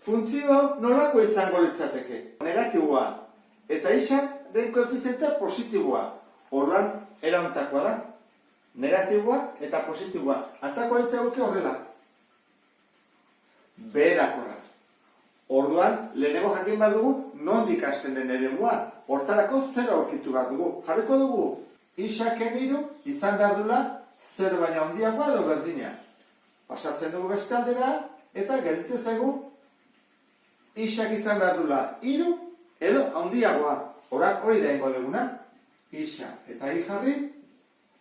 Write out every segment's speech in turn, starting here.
Funtzio nolako izango litzateke? Negatiboa. Eta isaren koefizientea positiboa. Orduan, erauntakoa da. Negatiboa eta positiboa. Atakoa itzaguke horrela. Beherakorra. Orduan, lehenengo jakin bat dugu, nondik hasten den eremua. Hortarako 0 aurkitu bat dugu. Jarriko dugu, isaken 3 izan behar dula 0 baina handiagoa edo berdina. Pasatzen dugu beste aldera, eta gelditzen zaigu, isak izan behar dula 3 edo handiagoa. Horak hori da ingo duguna. Isa eta i jarri,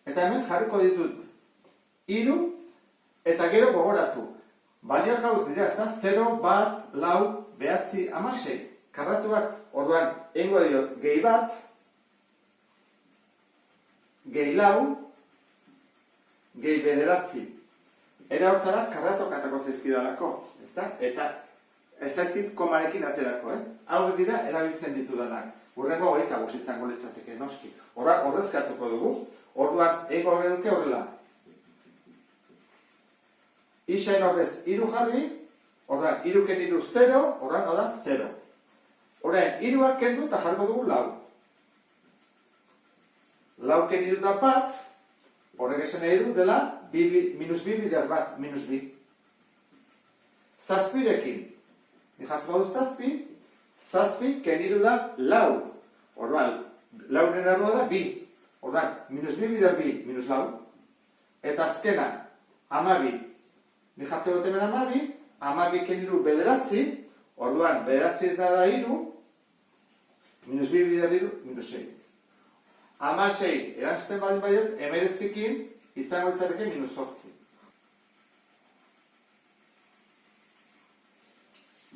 eta hemen jarriko ditut 3 eta gero gogoratu. Balioak hau dira, ez da? 0, 1, 4, 9, 16. Karratuak, orduan, eingo diot, gehi 1, gehi 4, gehi 9. Era hortara, karratuak atako zaizkidalako, ez da? Eta ez zaizkit komarekin aterako, Hau dira, erabiltzen ditudanak. Urrengo 25 izango litzateke, noski. Horrezkatuko dugu, orduan, eingo genuke horrela. Isain ordez 3 jarri, orduan 3 kendu 0, orduan da 0. Orain 3ak kendu eta jarriko dugu 4. 4 kendu da 1, horrek esan nahi du dela minus 2 bider bat, minus 2. Zazpirekin, nijatzen badu zazpi kendu da 4. Orduan, 4-en ardua da 2. Orduan, minus 2 bider 2, minus 4. Eta azkena, 12. Nijatzen dut hemen 12, 12 kendu 9, orduan 9 da 3, minus 2 bider 3, minus 6. 16, erantzten baldin baiet, 19ekin izango litzateke minus 8.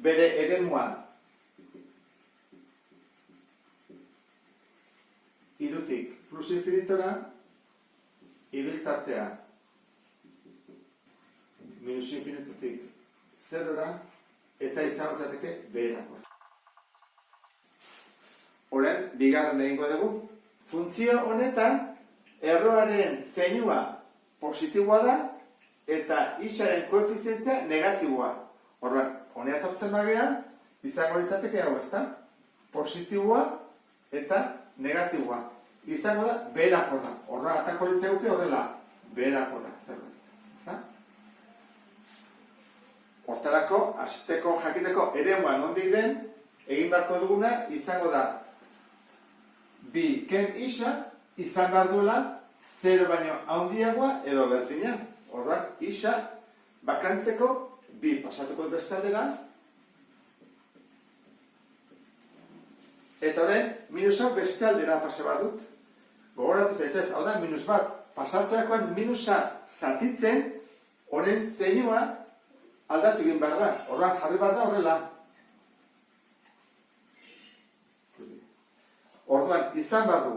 Bere eremua 3tik plus infinitora, ibiltartea minus infinitutik 0-ra, eta izango zateke beherakoa. Horen, bigarren egingo dugu. Funtzio honetan, erroaren zeinua positiboa da, eta isaren koefizientea negatiboa. Horren, honea tortzen bagean, izango litzateke hau, ezta? Positiboa eta negatiboa. Izango da beherakoa. Horra, atako litzeguke horrela, beherakoa, zerbait, ezta? Hortarako, hasteko jakiteko eremua nondik den, egin beharko duguna izango da 2 ken isa izan behar duela 0 baino handiagoa edo berdina. Horrak, isa bakantzeko 2 pasatuko beste aldera, eta horren, minusa beste aldera pase behar dut. Gogoratu zaitez, hau da, minus bat pasatzeakoan minusa zatitzen, horren zeinua aldatu egin behar da, horran jarri behar da horrela. Orduan, izan behar du,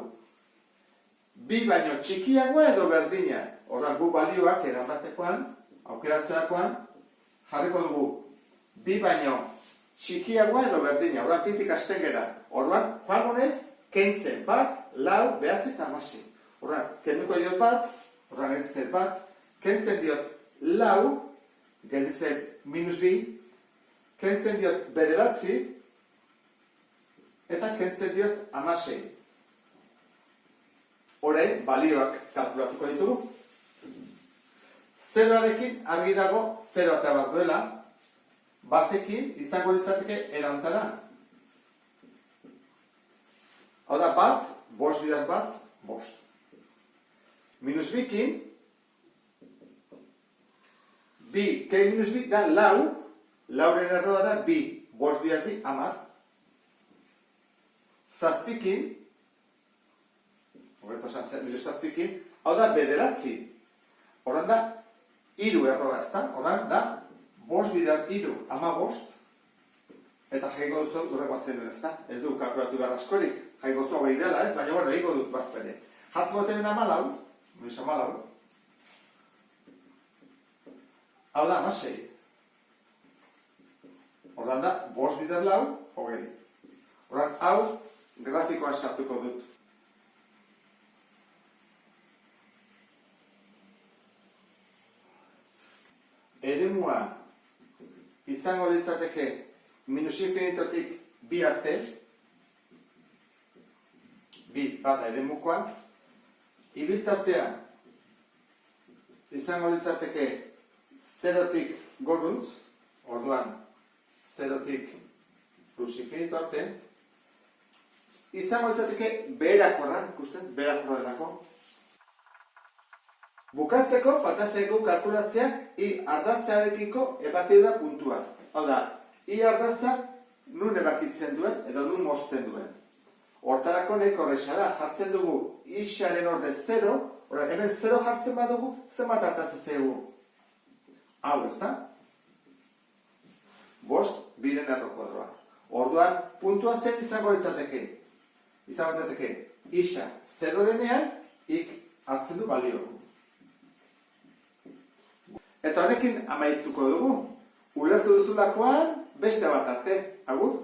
2 baino txikiagoa edo berdina. Horran, gu balioak erabatekoan, aukeratzeakoan, jarriko dugu 2 baino txikiagoa edo berdina. Horran, pitik hasten gera. Orduan, joangonez, kentzen 1, 4, 9 eta 16. Horran, kenduko diot 1, horran ez zer 1, kentzen diot 4, gelditzen minus 2, kentzen diot 9, eta kentzen diot 16. Orain, balioak kalkulatuko ditugu. 0arekin argi dago 0 eta bat duela, batekin izango litzateke erantara. Hau da, 1, 5 bider 1, 5. Minus 2kin, 2, k minus 2 da 4, 4-en erroa da 2, 5 bider 2, 10. Zazpikin, horretu esan minus zazpikin, hau da 9. Horren da, 3 erroa ez da, horren da, 5 bider 3, 15. Eta jaiko duzu durreko azten den ez da, ez du kalkulatu behar askorik, jaiko duzu hau ideala ez, baina bueno, egingo dut bazpere. Jartz boten 14, minus 14. Hau da, 16. Horren da, 5 bider 4, 20. Horren, hau, grafikoan sartuko dut. Eremua izango litzateke minus infinitotik bi arte, bi bada eremukoan, ibiltartean izango litzateke zerotik goruntz, orduan zerotik plus infinito arte, izango litzateke beherakorra, ikusten, beherakorra delako. Bukatzeko, faltazaigu kalkulatzea I ardatzarekiko ebaki da puntua. Hau da, I ardatza nun ebakitzen duen edo nun mozten duen. Hortarako nahiko erraza da, jartzen dugu I-xaren orde 0, hemen 0 jartzen badugu, zenbat hartatzen zaigu? Hau, ezta? 5, 2 errokuadroa. Orduan, puntua zen izango litzateke. Izango litzateke, I-xa 0 denean, Ik hartzen du balio. Eta honekin amaituko dugu. Ulertu duzulakoan beste bat arte. Agur!